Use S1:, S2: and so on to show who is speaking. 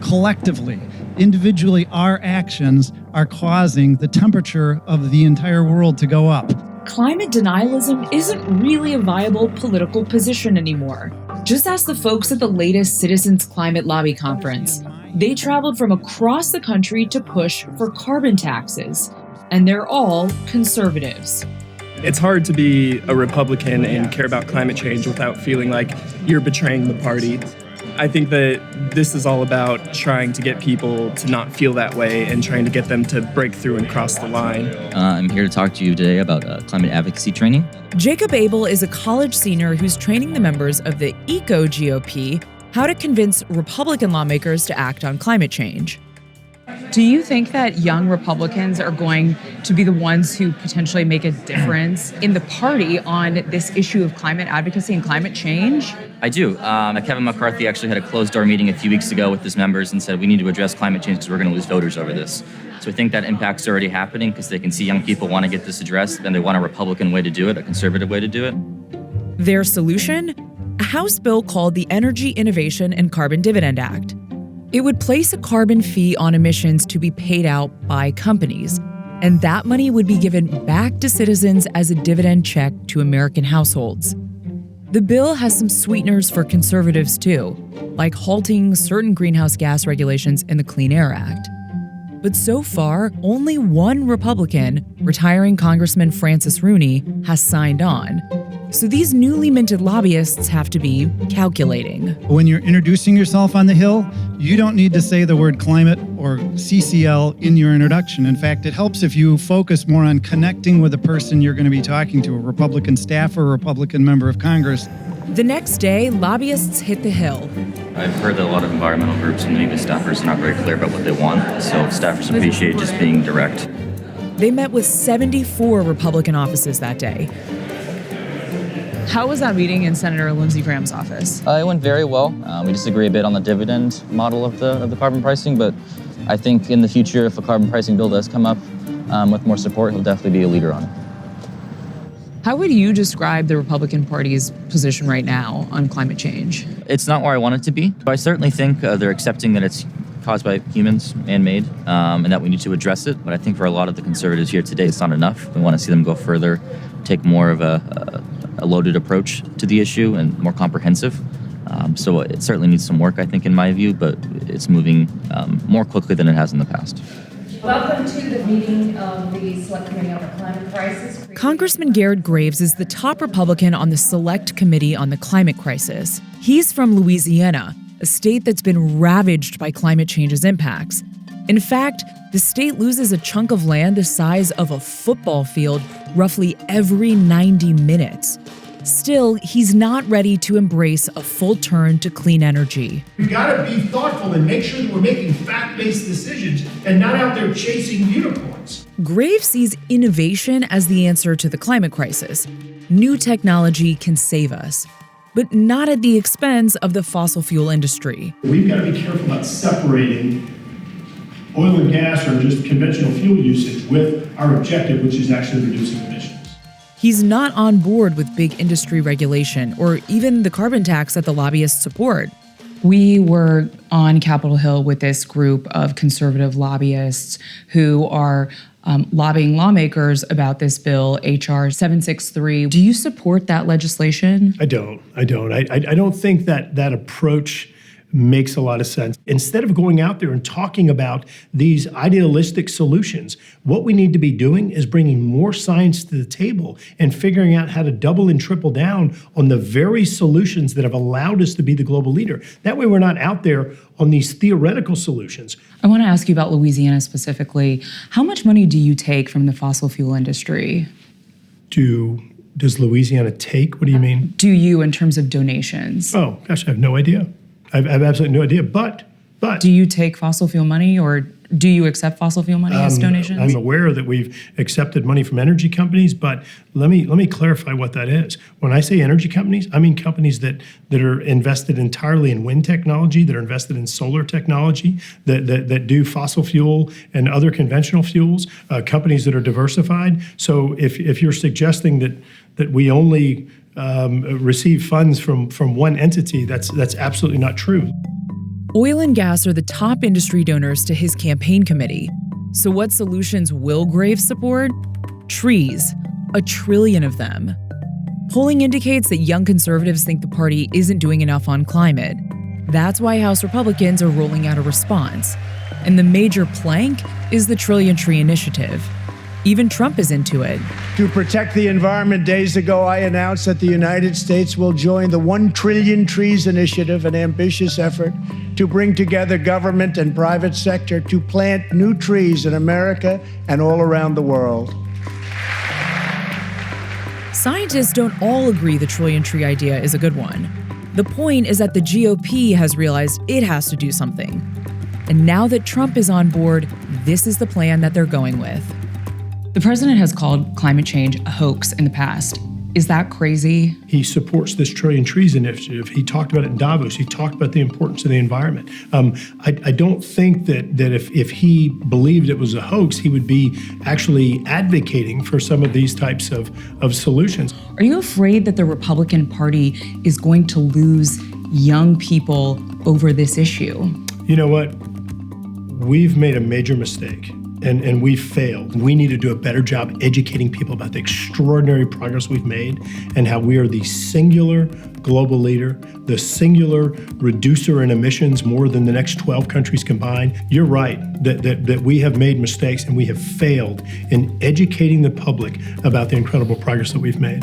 S1: collectively, individually, our actions are causing the temperature of the entire world to go up.
S2: Climate denialism isn't really a viable political position anymore. Just ask the folks at the latest Citizens Climate Lobby Conference. They traveled from across the country to push for carbon taxes, and they're all conservatives.
S3: It's hard to be a Republican and care about climate change without feeling like you're betraying the party. I think that this is all about trying to get people to not feel that way and trying to get them to break through and cross the line.
S4: I'm here to talk to you today about climate advocacy training.
S2: Jacob Abel is a college senior who's training the members of the Eco-GOP how to convince Republican lawmakers to act on climate change. Do you think that young Republicans are going to be the ones who potentially make a difference in the party on this issue of climate advocacy and climate change?
S4: I do. Kevin McCarthy actually had a closed-door meeting a few weeks ago with his members and said we need to address climate change because we're going to lose voters over this. So I think that impact's already happening because they can see young people want to get this addressed and they want a Republican way to do it, a conservative way to do it.
S2: Their solution? A House bill called the Energy Innovation and Carbon Dividend Act. It would place a carbon fee on emissions to be paid out by companies, and that money would be given back to citizens as a dividend check to American households. The bill has some sweeteners for conservatives too, like halting certain greenhouse gas regulations in the Clean Air Act. But so far, only one Republican, retiring Congressman Francis Rooney, has signed on. So these newly minted lobbyists have to be calculating.
S1: When you're introducing yourself on the Hill, you don't need to say the word climate or CCL in your introduction. In fact, it helps if you focus more on connecting with the person you're going to be talking to, a Republican staffer, a Republican member of Congress.
S2: The next day, lobbyists hit the Hill.
S4: I've heard that a lot of environmental groups and maybe staffers are not very clear about what they want, so staffers appreciate just being direct.
S2: They met with 74 Republican offices that day. How was that meeting in Senator Lindsey Graham's office?
S4: It went very well. We disagree a bit on the dividend model of the carbon pricing, but I think in the future, if a carbon pricing bill does come up with more support, he'll definitely be a leader on it.
S2: How would you describe the Republican Party's position right now on climate change?
S4: It's not where I want it to be, but I certainly think they're accepting that it's caused by humans, man-made, and that we need to address it. But I think for a lot of the conservatives here today, it's not enough. We want to see them go further, take more of a loaded approach to the issue and more comprehensive. So it certainly needs some work, I think, in my view, but it's moving more quickly than it has in the past.
S5: Welcome to the meeting of the Select Committee on the Climate Crisis.
S2: Congressman Garrett Graves is the top Republican on the Select Committee on the Climate Crisis. He's from Louisiana, a state that's been ravaged by climate change's impacts. In fact, the state loses a chunk of land the size of a football field roughly every 90 minutes. Still, he's not ready to embrace a full turn to clean energy.
S6: We've got to be thoughtful and make sure that we're making fact-based decisions and not out there chasing unicorns.
S2: Graves sees innovation as the answer to the climate crisis. New technology can save us, but not at the expense of the fossil fuel industry.
S6: We've got to be careful about separating oil and gas or just conventional fuel usage with our objective, which is actually reducing emissions.
S2: He's not on board with big industry regulation or even the carbon tax that the lobbyists support. We were on Capitol Hill with this group of conservative lobbyists who are lobbying lawmakers about this bill, H.R. 763. Do you support that legislation?
S6: I don't. I don't think that approach makes a lot of sense. Instead of going out there and talking about these idealistic solutions, what we need to be doing is bringing more science to the table and figuring out how to double and triple down on the very solutions that have allowed us to be the global leader. That way we're not out there on these theoretical solutions.
S2: I want to ask you about Louisiana specifically. How much money do you take from the fossil fuel industry?
S6: Does Louisiana take? What do you mean?
S2: Do you in terms of donations?
S6: Oh, gosh, I have no idea. I have absolutely no idea, but... Do
S2: you take fossil fuel money or do you accept fossil fuel money as donations?
S6: I'm aware that we've accepted money from energy companies, but let me clarify what that is. When I say energy companies, I mean companies that are invested entirely in wind technology, that are invested in solar technology, that do fossil fuel and other conventional fuels, companies that are diversified. So if you're suggesting that we only receive funds from one entity, that's absolutely not true.
S2: Oil and gas are the top industry donors to his campaign committee. So what solutions will Graves support? Trees, 1 trillion of them. Polling indicates that young conservatives think the party isn't doing enough on climate. That's why House Republicans are rolling out a response. And the major plank is the Trillion Tree Initiative. Even Trump is into it.
S7: To protect the environment, days ago, I announced that the United States will join the 1 Trillion Trees Initiative, an ambitious effort to bring together government and private sector to plant new trees in America and all around the world.
S2: Scientists don't all agree the Trillion Tree idea is a good one. The point is that the GOP has realized it has to do something. And now that Trump is on board, this is the plan that they're going with.
S8: The president has called climate change a hoax in the past. Is that crazy?
S6: He supports this Trillion Trees Initiative. He talked about it in Davos. He talked about the importance of the environment. I don't think that if he believed it was a hoax, he would be actually advocating for some of these types of solutions.
S8: Are you afraid that the Republican Party is going to lose young people over this issue?
S6: You know what? We've made a major mistake. And we've failed. We need to do a better job educating people about the extraordinary progress we've made and how we are the singular global leader, the singular reducer in emissions more than the next 12 countries combined. You're right that we have made mistakes and we have failed in educating the public about the incredible progress that we've made.